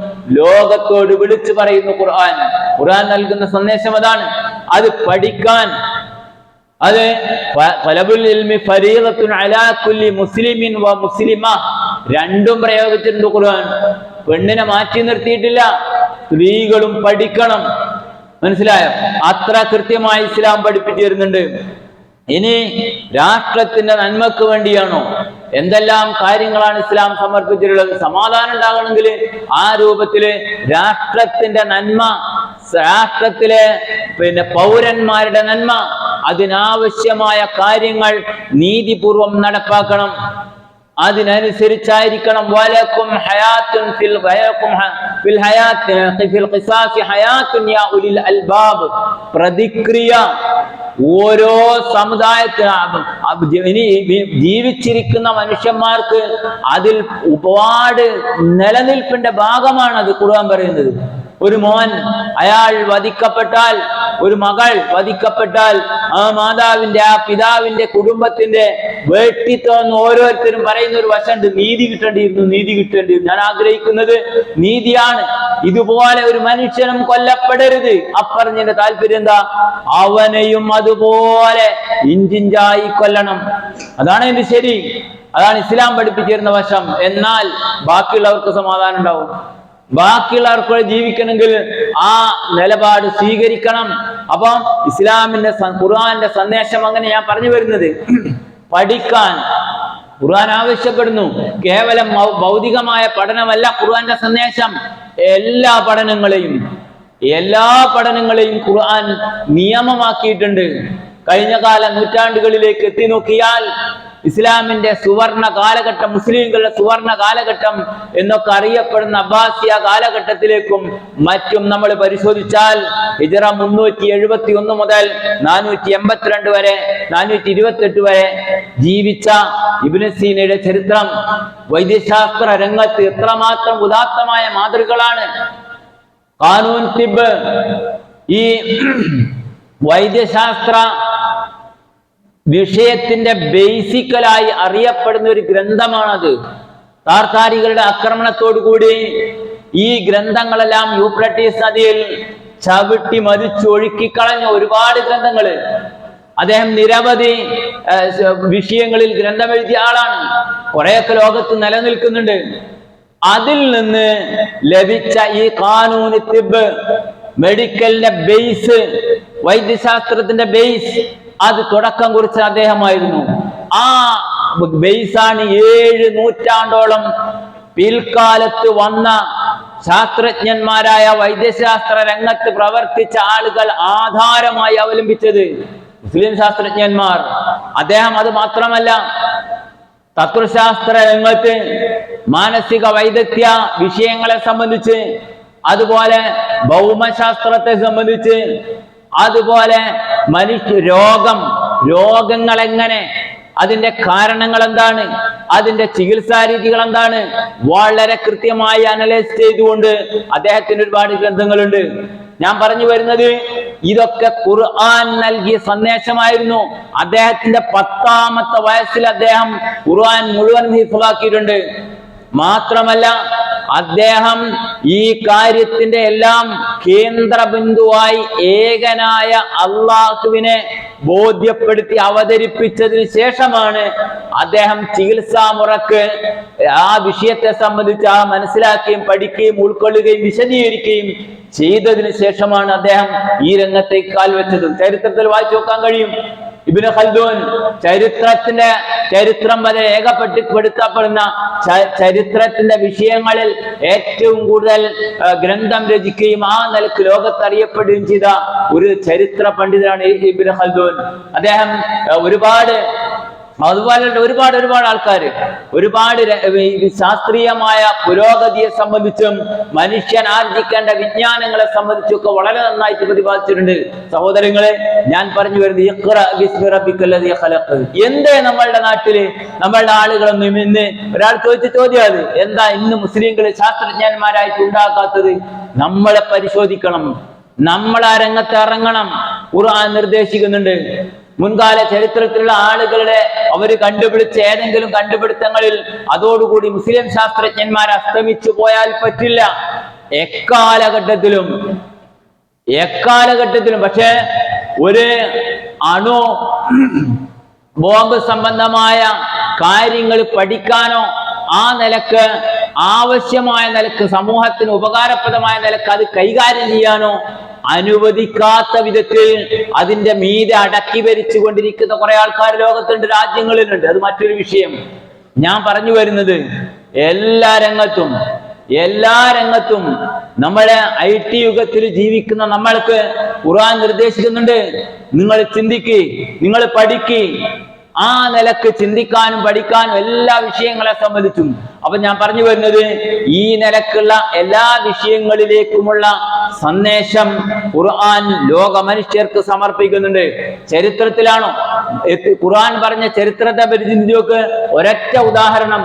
ലോകത്തോട് വിളിച്ചു പറയുന്നു ഖുർആൻ. ഖുർആൻ നൽകുന്ന സന്ദേശം അതാണ്. അത് പഠിക്കാൻ, അത് തലബുൽ ഇൽമി ഫരീദത്തുൻ അലാ കുല്ലി മുസ്ലിമിൻ വ മുസ്ലിമ, രണ്ടും പ്രയോഗിച്ചിട്ടുണ്ട് ഖുർആൻ. പെണ്ണിനെ മാറ്റി നിർത്തിയിട്ടില്ല, സ്ത്രീകളും പഠിക്കണം. മനസ്സിലായോ? അത്ര കൃത്യമായി ഇസ്ലാം പഠിപ്പിച്ചു തരുന്നുണ്ട്. ഇനി രാഷ്ട്രത്തിന്റെ നന്മക്ക് വേണ്ടിയാണോ? എന്തെല്ലാം കാര്യങ്ങളാണ് ഇസ്ലാം സമർപ്പിച്ചിട്ടുള്ളത്? സമാധാനം ഉണ്ടാകണമെങ്കിൽ ആ രൂപത്തില് രാഷ്ട്രത്തിന്റെ നന്മ, രാഷ്ട്രത്തിലെ പൗരന്മാരുടെ നന്മ, അതിനാവശ്യമായ കാര്യങ്ങൾ നീതിപൂർവം നടപ്പാക്കണം. അതിനനുസരിച്ചായിരിക്കണം. വലക്കും ഹയാത്തുൻ ഫിൽ ഖിസാസി ഹയാത്തുൻ യാ ഉലിൽ അൽബാബ്, പ്രതിക്രിയ ഓരോ സമുദായത്തിന് ജീവിച്ചിരിക്കുന്ന മനുഷ്യന്മാർക്ക് അതിൽ ഒരുപാട് നിലനിൽപ്പിന്റെ ഭാഗമാണ് അത് ഖുർആൻ പറയുന്നത്. ഒരു മോൻ അയാൾ വധിക്കപ്പെട്ടാൽ, ഒരു മകൾ വധിക്കപ്പെട്ടാൽ, ആ മാതാവിന്റെ, ആ പിതാവിന്റെ, കുടുംബത്തിന്റെ വെട്ടിത്തോന്ന് ഓരോരുത്തരും പറയുന്ന ഒരു വശമുണ്ട്, നീതി കിട്ടേണ്ടിയിരുന്നു, നീതി കിട്ടേണ്ടിയിരുന്നു. ഞാൻ ആഗ്രഹിക്കുന്നത് നീതിയാണ്. ഇതുപോലെ ഒരു മനുഷ്യനും കൊല്ലപ്പെടരുത്. അപ്പറഞ്ഞതിന്റെ താല്പര്യം എന്താ? അവനെയും അതുപോലെ ഇഞ്ചിഞ്ചായി കൊല്ലണം. അതാണ് എന്റെ ശരി. അതാണ് ഇസ്ലാം പഠിപ്പിച്ചിരുന്ന വശം. എന്നാൽ ബാക്കിയുള്ളവർക്ക് സമാധാനം ഉണ്ടാവും. ബാക്കിയുള്ളവർക്ക് ജീവിക്കണമെങ്കിൽ ആ നിലപാട് സ്വീകരിക്കണം. അപ്പം ഇസ്ലാമിന്റെ ഖുർആന്റെ സന്ദേശം അങ്ങനെ ഞാൻ പറഞ്ഞു വരുന്നത്, പഠിക്കാൻ ഖുർആൻ ആവശ്യപ്പെടുന്നു. കേവലം ഭൗതികമായ പഠനമല്ല ഖുർആന്റെ സന്ദേശം. എല്ലാ പഠനങ്ങളെയും ഖുർആൻ നിയമമാക്കിയിട്ടുണ്ട്. കഴിഞ്ഞ കാല നൂറ്റാണ്ടുകളിലേക്ക് എത്തി നോക്കിയാൽ ഇസ്ലാമിന്റെ സുവർണ കാലഘട്ടം, മുസ്ലിംകളുടെ സുവർണ കാലഘട്ടം എന്നൊക്കെ അറിയപ്പെടുന്ന അബ്ബാസിയ കാലഘട്ടത്തിലേക്കും മറ്റും നമ്മൾ പരിശോധിച്ചാൽ ഹിജ്റ 371 മുതൽ 482 വരെ, 428 വരെ ജീവിച്ച ഇബ്നു സീനയുടെ ചരിത്രം, വൈദ്യശാസ്ത്ര രംഗത്ത് എത്രമാത്രം ഉദാത്തമായ മാതൃകകളാണ്. ഖാനൂൻ തിബ്, ഈ വൈദ്യശാസ്ത്ര വിഷയത്തിന്റെ ബേസിക്കലായി അറിയപ്പെടുന്ന ഒരു ഗ്രന്ഥമാണത്. താർത്താരികളുടെ ആക്രമണത്തോടു കൂടി ഈ ഗ്രന്ഥങ്ങളെല്ലാം യൂഫ്രട്ടീസ് നദിയിൽ ചവിട്ടി മതിച്ചു ഒഴുക്കിക്കളഞ്ഞ ഒരുപാട് ഗ്രന്ഥങ്ങള്. അദ്ദേഹം നിരവധി വിഷയങ്ങളിൽ ഗ്രന്ഥം എഴുതിയ ആളാണ്. കുറെയൊക്കെ ലോകത്ത് നിലനിൽക്കുന്നുണ്ട്. അതിൽ നിന്ന് ലഭിച്ച ഈ ഖാനൂൻ തിബ്, മെഡിക്കലിന്റെ ബേസ്, വൈദ്യശാസ്ത്രത്തിന്റെ ബേസ്, അത് തുടക്കം കുറിച്ച അദ്ദേഹമായിരുന്നു. ആ ബേസാണ് 7 നൂറ്റാണ്ടോളം പിൽക്കാലത്ത് വന്ന ശാസ്ത്രജ്ഞന്മാരായ വൈദ്യശാസ്ത്ര രംഗത്ത് പ്രവർത്തിച്ച ആളുകൾ ആധാരമായി അവലംബിച്ചത്, മുസ്ലിം ശാസ്ത്രജ്ഞന്മാർ. അദ്ദേഹം അത് മാത്രമല്ല, തത്വശാസ്ത്ര രംഗത്ത് മാനസിക വൈദഗ്ധ്യ വിഷയങ്ങളെ സംബന്ധിച്ച്, അതുപോലെ ഭൗമശാസ്ത്രത്തെ സംബന്ധിച്ച്, അതുപോലെ രോഗങ്ങൾ എങ്ങനെ, അതിന്റെ കാരണങ്ങൾ എന്താണ്, അതിന്റെ ചികിത്സാ രീതികൾ എന്താണ്, വളരെ കൃത്യമായി അനലൈസ് ചെയ്തുകൊണ്ട് അദ്ദേഹത്തിന് ഒരുപാട് ഗ്രന്ഥങ്ങളുണ്ട്. ഞാൻ പറഞ്ഞു വരുന്നത് ഇതൊക്കെ ഖുർആൻ നൽകിയ സന്ദേശമായിരുന്നു. അദ്ദേഹത്തിന്റെ 10ാമത്തെ വയസ്സിൽ അദ്ദേഹം ഖുർആൻ മുഴുവൻ ഹിഫ്ളാക്കിയിട്ടുണ്ട്. മാത്രമല്ല അദ്ദേഹം ഈ കാര്യത്തിന്റെ എല്ലാം കേന്ദ്ര ബിന്ദുവായി ഏകനായ അള്ളാഹുവിനെ ബോധ്യപ്പെടുത്തി അവതരിപ്പിച്ചതിന് ശേഷമാണ് അദ്ദേഹം ചികിത്സാ മുറക്ക് ആ വിഷയത്തെ സംബന്ധിച്ച് മനസ്സിലാക്കുകയും പഠിക്കുകയും ഉൾക്കൊള്ളുകയും വിശദീകരിക്കുകയും ചെയ്തതിനു ശേഷമാണ് അദ്ദേഹം ഈ രംഗത്തേക്ക് കാൽവെച്ചത്. ചരിത്രത്തിൽ വായിച്ചു നോക്കാൻ കഴിയും. ഇബ്നു ഖൽദൂൻ ചരിത്രം വരെ ഏകപ്പെടുത്തപ്പെടുന്ന ചരിത്രത്തിന്റെ വിഷയങ്ങളിൽ ഏറ്റവും കൂടുതൽ ഗ്രന്ഥം രചിക്കുകയും ആ നിലക്ക് ലോകത്തറിയപ്പെടുകയും ചെയ്ത ഒരു ചരിത്ര പണ്ഡിതനാണ് ഇബ്നു ഖൽദൂൻ. അദ്ദേഹം അതുപോലെ ഒരുപാട് ആൾക്കാർ ഒരുപാട് ശാസ്ത്രീയമായ പുരോഗതിയെ സംബന്ധിച്ചും മനുഷ്യൻ ആർജിക്കേണ്ട വിജ്ഞാനങ്ങളെ സംബന്ധിച്ചൊക്കെ വളരെ നന്നായിട്ട് പ്രതിപാദിച്ചിട്ടുണ്ട്. സഹോദരങ്ങളെ, ഞാൻ പറഞ്ഞു വരുന്നത് ഇഖ്റ ബിസ്മി റബ്ബിക്കല്ലദീ ഖലഖ്. എന്തേ നമ്മളുടെ നാട്ടില് നമ്മളുടെ ആളുകളൊന്നും ഇന്ന് ഒരാൾ ചോദിച്ച ചോദ്യം എന്താ ഇന്ന് മുസ്ലിംകൾ ശാസ്ത്രജ്ഞന്മാരായിട്ട് ഉണ്ടാക്കാത്തത്? നമ്മളെ പരിശോധിക്കണം, നമ്മൾ ആ രംഗത്ത് ഇറങ്ങണം. ഖുർആൻ നിർദ്ദേശിക്കുന്നുണ്ട്. മുൻകാല ചരിത്രത്തിലുള്ള ആളുകളുടെ അവർ കണ്ടുപിടിച്ച ഏതെങ്കിലും കണ്ടുപിടുത്തങ്ങളിൽ അതോടുകൂടി മുസ്ലിം ശാസ്ത്രജ്ഞന്മാർ അസ്തമിച്ചു പോയാൽ പറ്റില്ല. എക്കാലഘട്ടത്തിലും പക്ഷെ ഒരു അണു ബോംബ് സംബന്ധമായ കാര്യങ്ങൾ പഠിക്കാനോ ആ നിലക്ക് ആവശ്യമായ നിലക്ക് സമൂഹത്തിന് ഉപകാരപ്രദമായ നിലക്ക് അത് കൈകാര്യം ചെയ്യാനോ അനുവദിക്കാത്ത വിധത്തിൽ അതിന്റെ മീതെ അടക്കി ഭരിച്ചു കൊണ്ടിരിക്കുന്ന കുറെ ആൾക്കാർ ലോകത്തുണ്ട്, രാജ്യങ്ങളിലുണ്ട്. അത് മറ്റൊരു വിഷയം. ഞാൻ പറഞ്ഞു വരുന്നത് എല്ലാ രംഗത്തും നമ്മളെ IT യുഗത്തിൽ ജീവിക്കുന്ന നമ്മൾക്ക് ഖുർആൻ നിർദ്ദേശിക്കുന്നുണ്ട്, നിങ്ങൾ ചിന്തിക്ക്, നിങ്ങൾ പഠിക്ക്. ആ നിലക്ക് ചിന്തിക്കാനും പഠിക്കാനും എല്ലാ വിഷയങ്ങളെ സംബന്ധിച്ചും. അപ്പൊ ഞാൻ പറഞ്ഞു വരുന്നത് ഈ നിലക്കുള്ള എല്ലാ വിഷയങ്ങളിലേക്കുമുള്ള സന്ദേശം ഖുർആൻ ലോക മനുഷ്യർക്ക് സമർപ്പിക്കുന്നുണ്ട്. ചരിത്രത്തിലാണോ ഖുർആൻ പറഞ്ഞ ചരിത്രത്തെ പരിചിന്തോക്ക് ഒരൊറ്റ ഉദാഹരണം,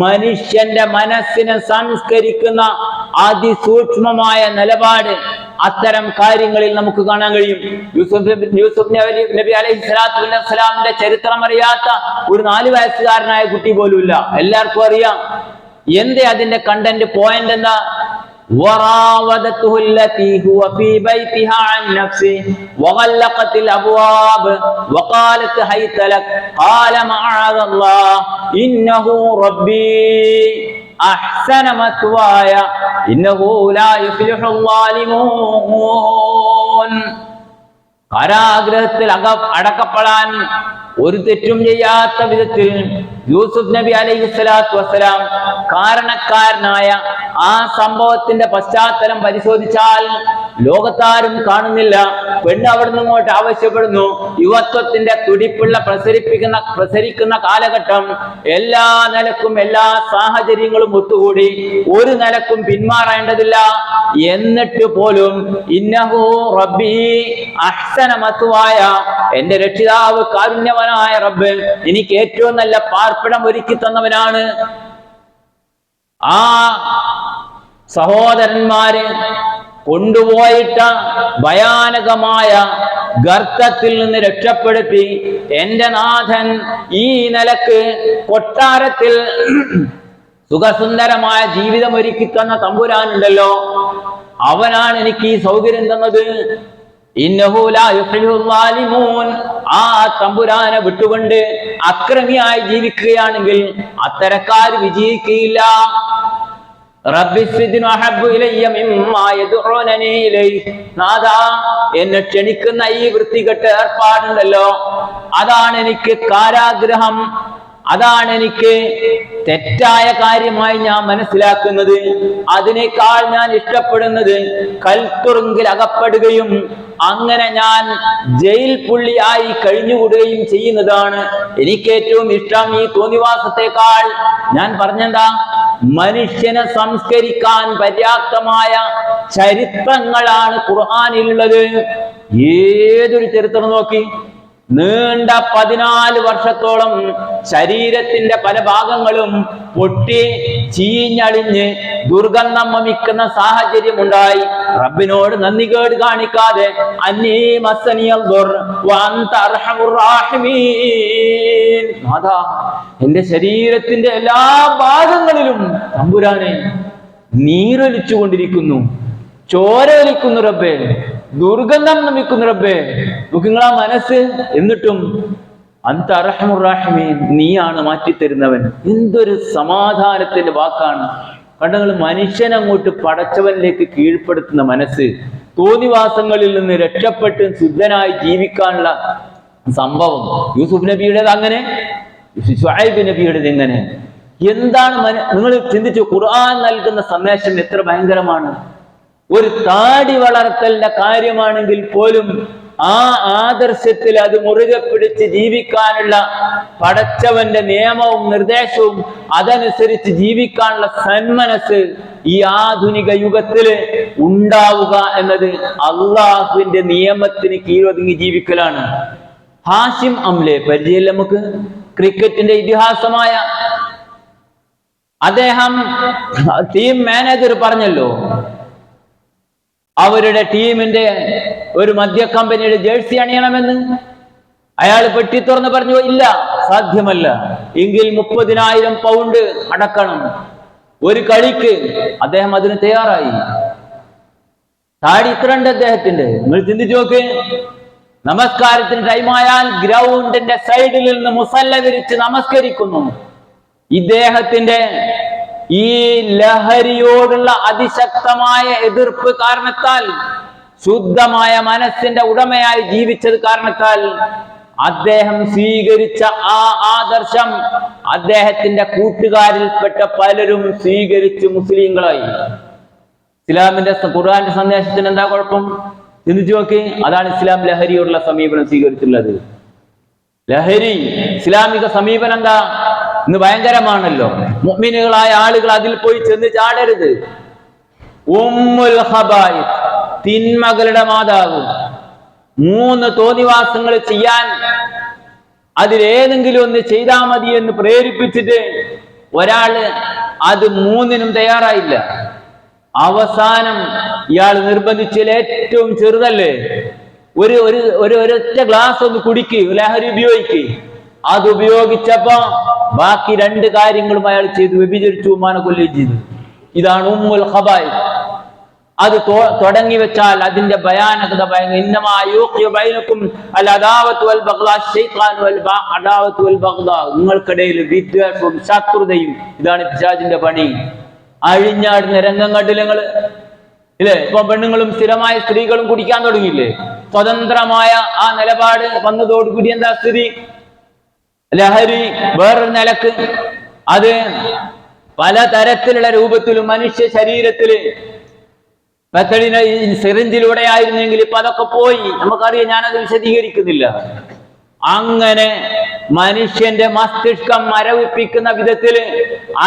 മനുഷ്യന്റെ മനസ്സിനെ സംസ്കരിക്കുന്ന അതിസൂക്ഷ്മമായ നിലപാട് അത്തരം കാര്യങ്ങളിൽ നമുക്ക് കാണാൻ കഴിയും. യൂസുഫ് നബി അലൈഹി സ്വലാത്തു വസ്സലാമിന്റെ ചരിത്രം അറിയാത്ത ഒരു 4 വയസ്സുകാരനായ കുട്ടി പോലും ഇല്ല. എല്ലാവർക്കും അറിയാം. എന്തേ അതിന്റെ കണ്ടന്റ് പോയിന്റ് എന്താ? وراودته التي هو في بيتها عن نفسه وغلقت الابواب وقالت هيت لك قال معاذ الله انه ربي احسن مثواي انه لا يفلح الظالمون. കാരാഗ്രഹത്തിൽ അടക്കപ്പെടാൻ ഒരു തെറ്റും ചെയ്യാത്ത വിധത്തിൽ യൂസുഫ് നബി അലൈഹി സ്വലാത്തു വസ്സലാം കാരണക്കാരനായ ആ സംഭവത്തിന്റെ പശ്ചാത്തലം പരിശോധിച്ചാൽ ലോകത്താരും കാണുന്നില്ല. പെണ്ണ് അവിടുന്ന് ഇങ്ങോട്ട് ആവശ്യപ്പെടുന്നു. യുവത്വത്തിന്റെ തുടിപ്പുള്ള പ്രസരിക്കുന്ന കാലഘട്ടം. എല്ലാ നിലക്കും എല്ലാ സാഹചര്യങ്ങളും ഒത്തുകൂടി ഒരു നിലക്കും പിന്മാറേണ്ടതില്ല. എന്നിട്ട് പോലും ഇന്നഹു റബ്ബി അഹ്സന മത്വായ, എന്റെ രക്ഷിതാവ് കാരുണ്യവനായ റബ്ബ് എനിക്ക് ഏറ്റവും നല്ല പാർപ്പിടം ഒരുക്കി തന്നവനാണ്. ആ സഹോദരന്മാര് കൊണ്ടുപോയിട്ട ഭയാനകമായ ഗർത്തത്തിൽ നിന്ന് രക്ഷപ്പെടുത്തി എന്റെ നാഥൻ ഈ നിലക്ക് കൊട്ടാരത്തിൽ സുഖസുന്ദരമായ ജീവിതം ഒരുക്കി തന്ന തമ്പുരാനുണ്ടല്ലോ, അവനാണ് എനിക്ക് ഈ സൗകര്യം തന്നത്. ഇന്നഹു ലാ യുഫ്ലിഹുൽ ളാലിമൂൻ. ആ തമ്പുരാനെ വിട്ടുകൊണ്ട് അക്രമിയായി ജീവിക്കുകയാണെങ്കിൽ അത്തരക്കാര് വിജയിക്കുകയില്ല. റബ്ബിസ്ജിനു അഹബ്ബു ഇലയ്യ മിമ്മാ യദ്ഉനനി ഇലൈഹി. നാഥാ, എന്നെ ക്ഷണിക്കുന്ന ഈ വൃത്തികെട്ട ഏർപ്പാടുണ്ടല്ലോ, അതാണ് എനിക്ക് കാരാഗ്രഹം, അതാണ് എനിക്ക് തെറ്റായ കാര്യമായി ഞാൻ മനസ്സിലാക്കുന്നത്. അതിനേക്കാൾ ഞാൻ ഇഷ്ടപ്പെടുന്നത് കൽത്തുറുങ്കിൽ അകപ്പെടുകയും അങ്ങനെ ഞാൻ ജയിൽ പുള്ളിയായി കഴിഞ്ഞുകൂടുകയും ചെയ്യുന്നതാണ് എനിക്ക് ഏറ്റവും ഇഷ്ടം. ഈ തോന്നിവാസത്തെക്കാൾ ഞാൻ പറഞ്ഞെന്താ, മനുഷ്യനെ സംസ്കരിക്കാൻ പര്യാപ്തമായ ചരിത്രങ്ങളാണ് ഖുർആനിലുള്ളത്. ഏതൊരു ചരിത്രം നോക്കി, നീണ്ട 14 വർഷത്തോളം ശരീരത്തിന്റെ പല ഭാഗങ്ങളും പൊട്ടി ചീഞ്ഞളിഞ്ഞ് ദുർഗന്ധം വമിക്കുന്ന സാഹചര്യം ഉണ്ടായി. റബ്ബിനോട് നന്ദികേട് കാണിക്കാതെ അന്നീ മസ്സനിയൽ ദുർ വഅൻത അർഹമുർ റഹീമീൻ, നാഥാ എന്റെ ശരീരത്തിന്റെ എല്ലാ ഭാഗങ്ങളിലും തമ്പുരാനെ നീരൊലിച്ചു കൊണ്ടിരിക്കുന്നു, ചോരൊലിക്കുന്നു റബ്ബേ, ദുർഗന്ധം നമിക്കുന്നു റബ്ബേ. നോക്കിങ്ങളാ മനസ്സ്. എന്നിട്ടും അൻത അർഹമുർ റഹീമീൻ, നീയാണ് മാറ്റിത്തരുന്നവൻ. എന്തൊരു സമാധാനത്തിന്റെ വാക്കാണ്. കണ്ടങ്ങൾ മനുഷ്യനങ്ങോട്ട് പടച്ചവനിലേക്ക് കീഴ്പ്പെടുത്തുന്ന മനസ്സ്, തോന്നിവാസങ്ങളിൽ നിന്ന് രക്ഷപ്പെട്ട് ശുദ്ധനായി ജീവിക്കാനുള്ള സംഭവം. യൂസുഫ് നബിയുടേത് അങ്ങനെ, ശുഐബ് നബിയുടേത് എങ്ങനെ? എന്താണ് നിങ്ങൾ ചിന്തിച്ചു? ഖുർആൻ നൽകുന്ന സന്ദേശം എത്ര ഭയങ്കരമാണ്. ഒരു താടി വളർത്തലിന്റെ കാര്യമാണെങ്കിൽ പോലും ആ ആദർശത്തിൽ അത് മുറുകെ പിടിച്ച് ജീവിക്കാനുള്ള പടച്ചവന്റെ നിയമവും നിർദ്ദേശവും അതനുസരിച്ച് ജീവിക്കാനുള്ള സന്മനസ് ഈ ആധുനിക യുഗത്തില് ഉണ്ടാവുക എന്നത് അള്ളാഹുവിന്റെ നിയമത്തിന് കീഴൊതുങ്ങി ജീവിക്കലാണ്. ഹാഷിം അംലെ പരിചയമില്ല നമുക്ക്? ക്രിക്കറ്റിന്റെ ഇതിഹാസമായ അദ്ദേഹം ടീം മാനേജർ പറഞ്ഞല്ലോ, അവരുടെ ടീമിന്റെ ഒരു മദ്യ കമ്പനിയുടെ ജേഴ്സി അണിയണമെന്ന്. അയാൾ പെട്ടി തുറന്ന് പറഞ്ഞു, ഇല്ല സാധ്യമല്ല, എങ്കിൽ 30,000 പൗണ്ട് അടക്കണം ഒരു കളിക്ക്. അദ്ദേഹം അതിന് തയ്യാറായി. താടി ഇത്രണ്ട് അദ്ദേഹത്തിന്റെ. നിങ്ങൾ ചിന്തിച്ചു നോക്ക്, നമസ്കാരത്തിന് ടൈമായാൽ ഗ്രൗണ്ടിന്റെ സൈഡിൽ നിന്ന് മുസല്ല വിരിച്ച് നമസ്കരിക്കുന്നു. ഇദ്ദേഹത്തിന്റെ ഈ ലഹരിയോടുള്ള അതിശക്തമായ എതിർപ്പ് കാരണത്താൽ, ശുദ്ധമായ മനസ്സിന്റെ ഉടമയായി ജീവിച്ചത് കാരണത്താൽ അദ്ദേഹം സ്വീകരിച്ച ആ ആദർശം അദ്ദേഹത്തിന്റെ കൂട്ടുകാരിൽപ്പെട്ട പലരും സ്വീകരിച്ച് മുസ്ലിങ്ങളായി. ഇസ്ലാമിന്റെ ഖുർആന്റെ സന്ദേശത്തിന് എന്താ കുഴപ്പം? ചിന്തിച്ചു നോക്കി. അതാണ് ഇസ്ലാം ലഹരിയോടുള്ള സമീപനം സ്വീകരിച്ചിട്ടുള്ളത്. ലഹരി ഇസ്ലാമിക സമീപനം എന്താ? ഇന്ന് ഭയങ്കരമാണല്ലോ. മുഅ്മിനുകളായ ആളുകൾ അതിൽ പോയി ചെന്ന് ചാടരുത്. ഉമ്മുൽ ഖബായിസ്, തിന്മകളുടെ മാതാവ്. 3 തോന്നിവാസങ്ങൾ ചെയ്യാൻ അതിലേതെങ്കിലും ഒന്ന് ചെയ്താൽ മതി എന്ന് പ്രേരിപ്പിച്ചിട്ട് ഒരാള് അത് 3നും തയ്യാറായില്ല. അവസാനം ഇയാൾ നിർബന്ധിച്ചതിൽ ഏറ്റവും ചെറുതല്ലേ, ഒരൊറ്റ ഗ്ലാസ് ഒന്ന് കുടിക്ക്, ലഹരി ഉപയോഗിക്ക്. അത് ഉപയോഗിച്ചപ്പോ ബാക്കി 2 കാര്യങ്ങളും അയാൾ ചെയ്തു. വ്യഭിചരിച്ചു, ഉമ്മാനെ കൊല്ലുകയും ചെയ്തു. ഇതാണ് ഉമ്മുൽ ഖബായിസ്. അത് തുടങ്ങി വെച്ചാൽ അതിന്റെ ഭയാനകത നിങ്ങൾക്കിടയിൽ വിദ്വേഷവും ശത്രുതയും. ഇതാണ് പിശാചിന്റെ പണി. അഴിഞ്ഞാടുന്ന രംഗം കണ്ടില്ല നിങ്ങള്? ഇല്ലേ? ഇപ്പൊ പെണ്ണുങ്ങളും സ്ഥിരമായ സ്ത്രീകളും കുടിക്കാൻ തുടങ്ങിയില്ലേ? സ്വതന്ത്രമായ ആ നിലപാട് വന്നതോടുകൂടി എന്താ സ്ഥിതി? ലഹരി വേറൊരു നിലക്ക് അത് പലതരത്തിലുള്ള രൂപത്തിലും മനുഷ്യ ശരീരത്തില് സിറിഞ്ചിലൂടെ ആയിരുന്നെങ്കിൽ ഇപ്പൊ അതൊക്കെ പോയി. നമുക്കറിയാം, ഞാനത് വിശദീകരിക്കുന്നില്ല. അങ്ങനെ മനുഷ്യന്റെ മസ്തിഷ്കം മരവിപ്പിക്കുന്ന വിധത്തില്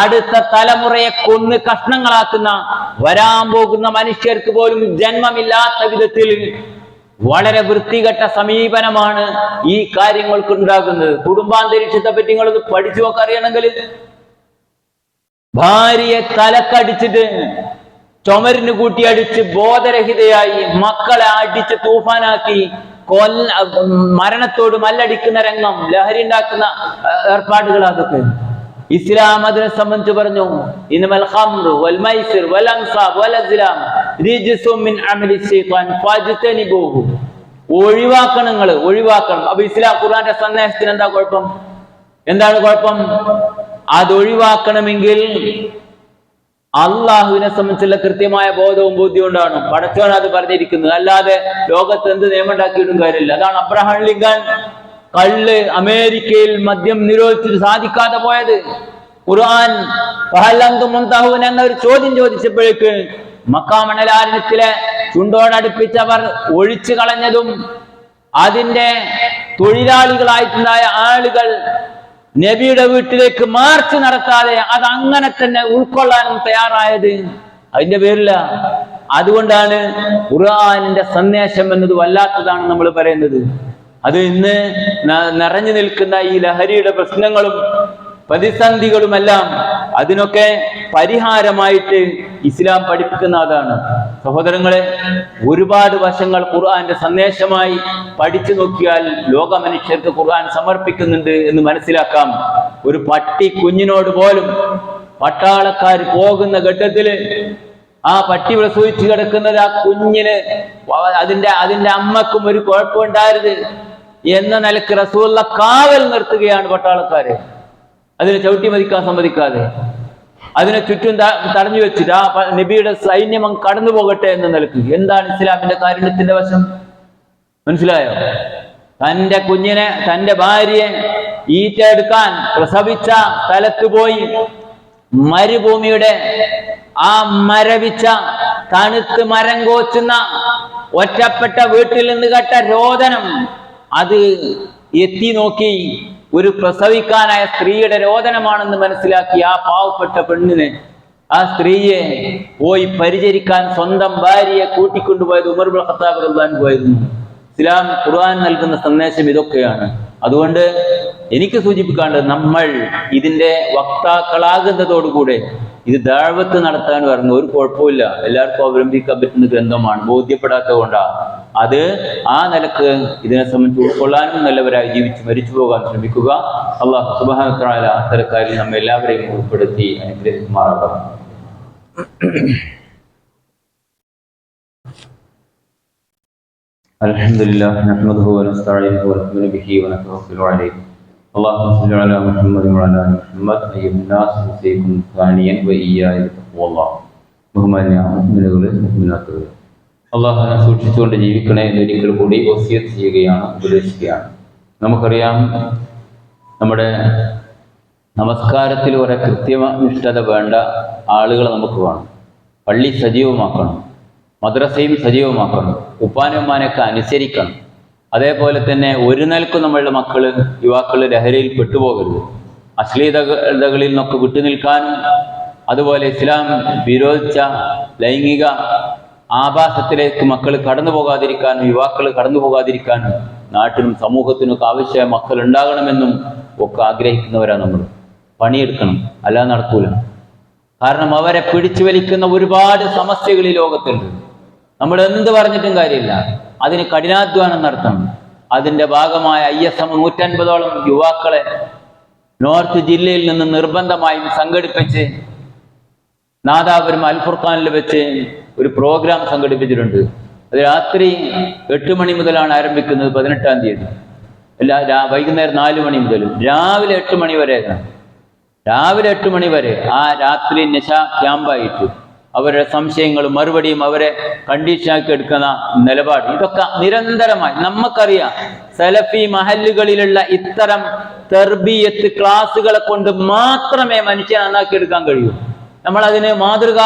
അടുത്ത തലമുറയെ കൊന്ന് കഷ്ണങ്ങളാക്കുന്ന, വരാൻ പോകുന്ന മനുഷ്യർക്ക് പോലും ജന്മമില്ലാത്ത വിധത്തിൽ വളരെ വൃത്തികെട്ട സമീപനമാണ് ഈ കാര്യങ്ങൾക്ക് ഉണ്ടാകുന്നത്. കുടുംബാന്തരീക്ഷത്തെ പറ്റി നിങ്ങളൊന്ന് പഠിച്ചു നോക്കാൻ അറിയണമെങ്കിൽ, ഭാര്യയെ തലക്കടിച്ചിട്ട് ചുമരിന് കൂട്ടി അടിച്ച് ബോധരഹിതയായി മക്കളെ അടിച്ച് തൂഫാനാക്കി മരണത്തോട് മല്ലടിക്കുന്ന രംഗം, ലഹരി ഉണ്ടാക്കുന്ന ഏർപ്പാടുകൾ, അതൊക്കെ ഇസ്ലാം അതിനെ സംബന്ധിച്ച് പറഞ്ഞു. ഇന്നമൽ ഖംറു വൽ മൈസിർ വൽ അൻസാബ് വൽ അസ്ലാം റിജ്സും മിൻ അമലി ശൈത്താൻ ഫജ്തനിബൂഹു. ഒഴിവാക്കണം, നിങ്ങൾ ഒഴിവാക്കണം. അപ്പൊ ഇസ്ലാം ഖുർആന്റെ സന്ദേശത്തിന് എന്താ കുഴപ്പം? എന്താണ് കുഴപ്പം? അത് ഒഴിവാക്കണമെങ്കിൽ അള്ളാഹുവിനെ സംബന്ധിച്ചുള്ള കൃത്യമായ ബോധവും ബോധ്യവും കൊണ്ടാണ് പടച്ചോൻ അത് പറഞ്ഞിരിക്കുന്നത്. അല്ലാതെ ലോകത്ത് എന്ത് നിയമം ഉണ്ടാക്കിയിട്ടും കാര്യമില്ല. അതാണ് അബ്രഹാം ലിങ്കൻ കള്ള് അമേരിക്കയിൽ മദ്യം നിരോധിച്ചിട്ട് സാധിക്കാതെ പോയത്. ഖുർആൻ എന്ന ഒരു ചോദ്യം ചോദിച്ചപ്പോഴേക്ക് മക്കാമണലാരണ്യത്തിലെ ചുണ്ടോടടുപ്പിച്ചവർ ഒഴിച്ചു കളഞ്ഞതും അതിന്റെ തൊഴിലാളികളായിട്ടുണ്ടായ ആളുകൾ നബിയുടെ വീട്ടിലേക്ക് മാർച്ച് നടത്താതെ അത് അങ്ങനെ തന്നെ ഉൾക്കൊള്ളാനും തയ്യാറായത് അതിന്റെ പേരില്ല. അതുകൊണ്ടാണ് ഖുർആനിന്റെ സന്ദേശം എന്നത് വല്ലാത്തതാണ് നമ്മൾ പറയുന്നത്. അത് ഇന്ന് നിറഞ്ഞു നിൽക്കുന്ന ഈ ലഹരിയുടെ പ്രശ്നങ്ങളും പ്രതിസന്ധികളുമെല്ലാം അതിനൊക്കെ പരിഹാരമായിട്ട് ഇസ്ലാം പഠിപ്പിക്കുന്ന അതാണ്. സഹോദരങ്ങളെ, ഒരുപാട് വശങ്ങൾ ഖുർആന്റെ സന്ദേശമായി പഠിച്ചു നോക്കിയാൽ ലോക മനുഷ്യർക്ക് ഖുർആൻ സമർപ്പിക്കുന്നുണ്ട് എന്ന് മനസ്സിലാക്കാം. ഒരു പട്ടി കുഞ്ഞിനോട് പോലും പട്ടാളക്കാർ പോകുന്ന ഘട്ടത്തില് ആ പട്ടി പ്രസവിച്ച് കിടക്കുന്നത് ആ കുഞ്ഞിന് അതിന്റെ അമ്മക്കും ഒരു കുഴപ്പമുണ്ടായത് എന്ന നിലക്ക് റസൂലുള്ള കാവൽ നിർത്തുകയാണ് പട്ടാളക്കാര്. അതിനെ ചവിട്ടി മതിക്കാൻ സമ്മതിക്കാതെ അതിനെ ചുറ്റും തടഞ്ഞു വെച്ചിട്ട് ആ നബിയുടെ സൈന്യം കടന്നു പോകട്ടെ എന്ന നിലക്ക്. എന്താണ് ഇസ്ലാമിന്റെ കാരുണ്യത്തിന്റെ വശം? മനസ്സിലായോ? തന്റെ കുഞ്ഞിനെ, തന്റെ ഭാര്യയെ ഈറ്റെടുക്കാൻ പ്രസവിച്ച സ്ഥലത്ത് പോയി മരുഭൂമിയുടെ ആ മരവിച്ച തണുത്ത് മരം കോച്ചുന്ന ഒറ്റപ്പെട്ട വീട്ടിൽ നിന്ന് കേട്ട രോദനം അത് എത്തി നോക്കി ഒരു പ്രസവിക്കാനായ സ്ത്രീയുടെ രോദനമാണെന്ന് മനസ്സിലാക്കി ആ പാവപ്പെട്ട പെണ്ണിനെ, ആ സ്ത്രീയെ പോയി പരിചരിക്കാൻ സ്വന്തം ഭാര്യയെ കൂട്ടിക്കൊണ്ടുപോയത് ഉമർ ഇബ്നു ഖത്താബ് റളിയല്ലാഹു അൻഹു ആയിരുന്നു. ഇസ്ലാം ഖുർആൻ നൽകുന്ന സന്ദേശം ഇതൊക്കെയാണ്. അതുകൊണ്ട് എനിക്ക് സൂചിപ്പിക്കാണ്ടത്, നമ്മൾ ഇതിന്റെ വക്താക്കളാകുന്നതോടുകൂടെ ഇത് ദഅവത്ത് നടത്താൻ പറഞ്ഞ ഒരു കുഴപ്പമില്ല. എല്ലാവർക്കും അവലംബിക്കാൻ പറ്റുന്ന ഗ്രന്ഥമാണ്. ബോധ്യപ്പെടാത്തത് കൊണ്ടാണ്. അത് ആ നിലക്ക് ഇതിനെ സംബന്ധിച്ച് ഉൾക്കൊള്ളാനും നല്ലവരായി ജീവിച്ച് മരിച്ചു പോകാൻ ശ്രമിക്കുക. അല്ലാഹു സുബ്ഹാനഹു വ തആല അത്തരക്കാരിൽ നമ്മെ എല്ലാവരെയും ഉൾപ്പെടുത്തി അനുഗ്രഹിക്കുമാറാകട്ടെ. അൽഹംദുലില്ലാഹി നഹ്മദുഹു വ നസ്തഈനുഹു വ നؤمن به ونتوكل عليه. اللهم صل على محمد وعلى ال محمد أيها الناس أوصيكم ثانيا وإياي بتقوى الله. ബഹുമാന്യ മുഅ്മിനുകളെ, മുഅ്മിനാത്തുകളെ, അല്ലാഹുവിനെ സൂക്ഷിച്ചുകൊണ്ട് ജീവിക്കണേ എന്ന് ഒരിക്കൽ കൂടി വസിയത്ത് ചെയ്യുകയാണ്, ഉപദേശിക്കുകയാണ്. നമുക്കറിയാം, നമ്മുടെ നമസ്കാരത്തിൽ കുറെ കൃത്യനിഷ്ഠത വേണ്ട ആളുകളെ നമുക്ക് വേണം. പള്ളി സജീവമാക്കണം, മദ്രസയും സജീവമാക്കണം, ഉപ്പാനുമ്മാനൊക്കെ അനുസരിക്കണം. അതേപോലെ തന്നെ ഒരു നിലക്കും നമ്മളുടെ മക്കള്, യുവാക്കള് ലഹരിയിൽ പെട്ടുപോകരുത്. അശ്ലീലതകളിൽ നിന്നൊക്കെ വിട്ടുനിൽക്കാനും, അതുപോലെ ഇസ്ലാം വിരോധിച്ച ലൈംഗിക ആഭാസത്തിലേക്ക് മക്കൾ കടന്നു പോകാതിരിക്കാനും, യുവാക്കൾ കടന്നു പോകാതിരിക്കാനും, നാട്ടിനും സമൂഹത്തിനൊക്കെ ആവശ്യമായ മക്കൾ ഉണ്ടാകണമെന്നും ഒക്കെ ആഗ്രഹിക്കുന്നവരാണ് നമ്മൾ. പണിയെടുക്കണം, അല്ലാതെ നടക്കൂല. കാരണം അവരെ പിടിച്ചു വലിക്കുന്ന ഒരുപാട് സമസ്യകൾ ഈ ലോകത്തുണ്ട്. നമ്മൾ എന്ത് പറഞ്ഞിട്ടും കാര്യമില്ല. അതിന് കഠിനാധ്വാനം നടത്തണം. അതിന്റെ ഭാഗമായ ISM 150ഓളം യുവാക്കളെ നോർത്ത് ജില്ലയിൽ നിന്ന് നിർബന്ധമായും സംഘടിപ്പിച്ച് നാദാപുരം അൽ ഫുർഖാനിൽ വെച്ച് ഒരു പ്രോഗ്രാം സംഘടിപ്പിച്ചിട്ടുണ്ട്. അത് രാത്രി 8 മണി മുതലാണ് ആരംഭിക്കുന്നത്, 18-ാം തീയതി. വൈകുന്നേരം 4 മണി മുതൽ രാവിലെ 8 മണി വരെയാണ്. രാവിലെ 8 മണി വരെ ആ രാത്രി നിശ ക്യാമ്പായിട്ട് അവരുടെ സംശയങ്ങളും മറുപടിയും അവരെ കണ്ടീഷനാക്കി എടുക്കുന്ന നിലപാട്, ഇതൊക്കെ നിരന്തരമായി നമുക്കറിയാം. സലഫി മഹല്ലുകളിലുള്ള ഇത്തരം തർബിയത്ത് ക്ലാസുകളെ കൊണ്ട് മാത്രമേ മനുഷ്യനെ നന്നാക്കി എടുക്കാൻ കഴിയൂ. നമ്മളതിന് മാതൃക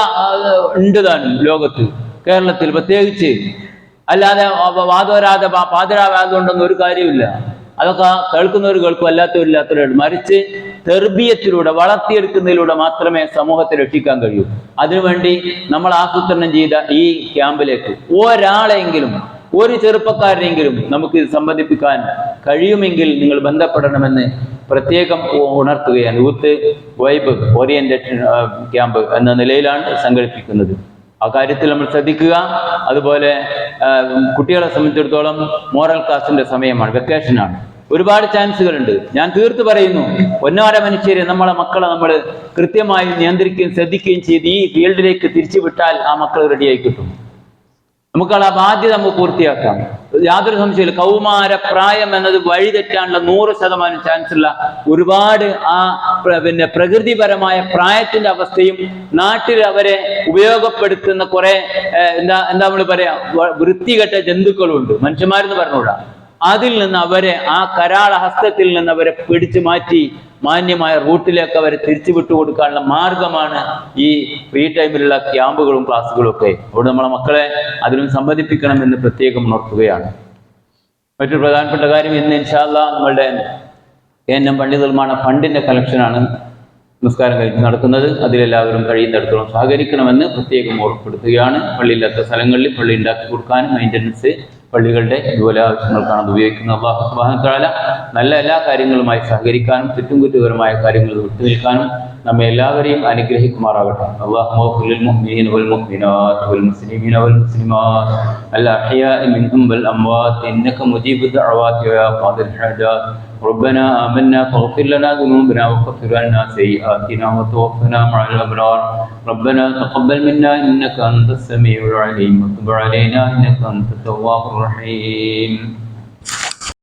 ഉണ്ട് താനും ലോകത്ത്, കേരളത്തിൽ പ്രത്യേകിച്ച്. അല്ലാതെ വാദോരാതെ പാതിരാവാതുകൊണ്ടൊന്നും ഒരു കാര്യമില്ല. അതൊക്കെ കേൾക്കുന്നവർ കേൾക്കും, അല്ലാത്തവരില്ലാത്തവരുണ്ട്. മറിച്ച് തെർബിയത്തിലൂടെ, വളർത്തിയെടുക്കുന്നതിലൂടെ മാത്രമേ സമൂഹത്തെ രക്ഷിക്കാൻ കഴിയൂ. അതിനുവേണ്ടി നമ്മൾ ആസൂത്രണം ചെയ്ത ഈ ക്യാമ്പിലേക്ക് ഒരാളെങ്കിലും, ഒരു ചെറുപ്പക്കാരനെങ്കിലും നമുക്ക് ഇത് സംബന്ധിപ്പിക്കാൻ കഴിയുമെങ്കിൽ നിങ്ങൾ ബന്ധപ്പെടണമെന്ന് പ്രത്യേകം ഉണർത്തുകയാണ്. യൂത്ത് വൈബ് ഓറിയന്റേഷൻ ക്യാമ്പ് എന്ന നിലയിലാണ് സംഘടിപ്പിക്കുന്നത്. ആ കാര്യത്തിൽ നമ്മൾ ശ്രദ്ധിക്കുക. അതുപോലെ കുട്ടികളെ സംബന്ധിച്ചിടത്തോളം മോറൽ ക്ലാസിന്റെ സമയമാണ്, വെക്കേഷനാണ്. ഒരുപാട് ചാൻസുകളുണ്ട്. ഞാൻ തീർത്ത് പറയുന്നു, ഒന്നാര മനുഷ്യരെ, നമ്മളെ മക്കളെ നമ്മൾ കൃത്യമായി നിയന്ത്രിക്കുകയും ശ്രദ്ധിക്കുകയും ചെയ്ത് ഈ ഫീൽഡിലേക്ക് തിരിച്ചു വിട്ടാൽ ആ മക്കൾ റെഡിയായി കിട്ടും. നമുക്കുള്ള ആ ബാധ്യത നമുക്ക് പൂർത്തിയാക്കാം. യാതൊരു സംശയമില്ല. കൗമാര പ്രായം എന്നത് വഴിതെറ്റാനുള്ള 100% ചാൻസ് ഉള്ള ഒരുപാട് പ്രകൃതിപരമായ പ്രായത്തിന്റെ അവസ്ഥയും നാട്ടിൽ അവരെ ഉപയോഗപ്പെടുത്തുന്ന കുറെ എന്താ നമ്മൾ പറയാ വൃത്തികെട്ട ജന്തുക്കളുണ്ട്, മനുഷ്യന്മാരെന്ന് പറഞ്ഞുകൂടാ. അതിൽ നിന്ന് അവരെ, ആ കരാള ഹസ്തത്തിൽ നിന്ന് അവരെ പിടിച്ചു മാറ്റി മാന്യമായ റൂട്ടിലേക്ക് അവരെ തിരിച്ചു വിട്ടുകൊടുക്കാനുള്ള മാർഗമാണ് ഈ ഫ്രീ ടൈമിലുള്ള ക്യാമ്പുകളും ക്ലാസ്സുകളും ഒക്കെ. അവിടെ നമ്മളെ മക്കളെ അതിനും സംബന്ധിപ്പിക്കണമെന്ന് പ്രത്യേകം ഉണർത്തുകയാണ്. മറ്റൊരു പ്രധാനപ്പെട്ട കാര്യം, ഇന്ന് ഇൻഷാ അല്ലാഹ് നമ്മളുടെ KNM പള്ളി നിർമ്മാണ ഫണ്ടിന്റെ കളക്ഷനാണ് നമസ്കാരം കഴിഞ്ഞ് നടക്കുന്നത്. അതിലെല്ലാവരും കഴിയുന്നിടത്തോളം സഹകരിക്കണമെന്ന് പ്രത്യേകം ഓർമ്മപ്പെടുത്തുകയാണ്. പള്ളിയില്ലാത്ത സ്ഥലങ്ങളിൽ പള്ളി ഉണ്ടാക്കി കൊടുക്കാനും മെയിൻ്റനൻസ് പള്ളികളുടെ ഇതുപോലെ ആവശ്യങ്ങൾക്കാണ് അത് ഉപയോഗിക്കുന്നത്. അല്ലാഹു സുബ്ഹാനഹു വ തആല നല്ല എല്ലാ കാര്യങ്ങളുമായി സഹകരിക്കാനും തെറ്റുംകുറ്റപരമായ കാര്യങ്ങൾ വിട്ടുനിൽക്കാനും നമ്മെ എല്ലാവരെയും അനുഗ്രഹിക്കുമാറാകട്ടെ. അല്ലാഹുമ്മ ഗ്ഫിർ ലിൽ മുഅ്മിനീന വൽ മുഅ്മിനാത്ത് വൽ മുസ്ലിമീന വൽ മുസ്ലിമാത്ത് അൽ അഹ്യാഇ മിൻഹും വൽ അംവാത്ത് ഇന്നക മുജീബു ദഅവാതി യാ ഖാദിൽ ഹജാത്ത്. ربنا آمنا فاغفر لنا ذنوبنا وكفر عنا سيئاتنا وتوفنا مع الأبرار. ربنا تقبل منا إنك أنت السميع العليم وتب علينا إنك أنت التواب الرحيم.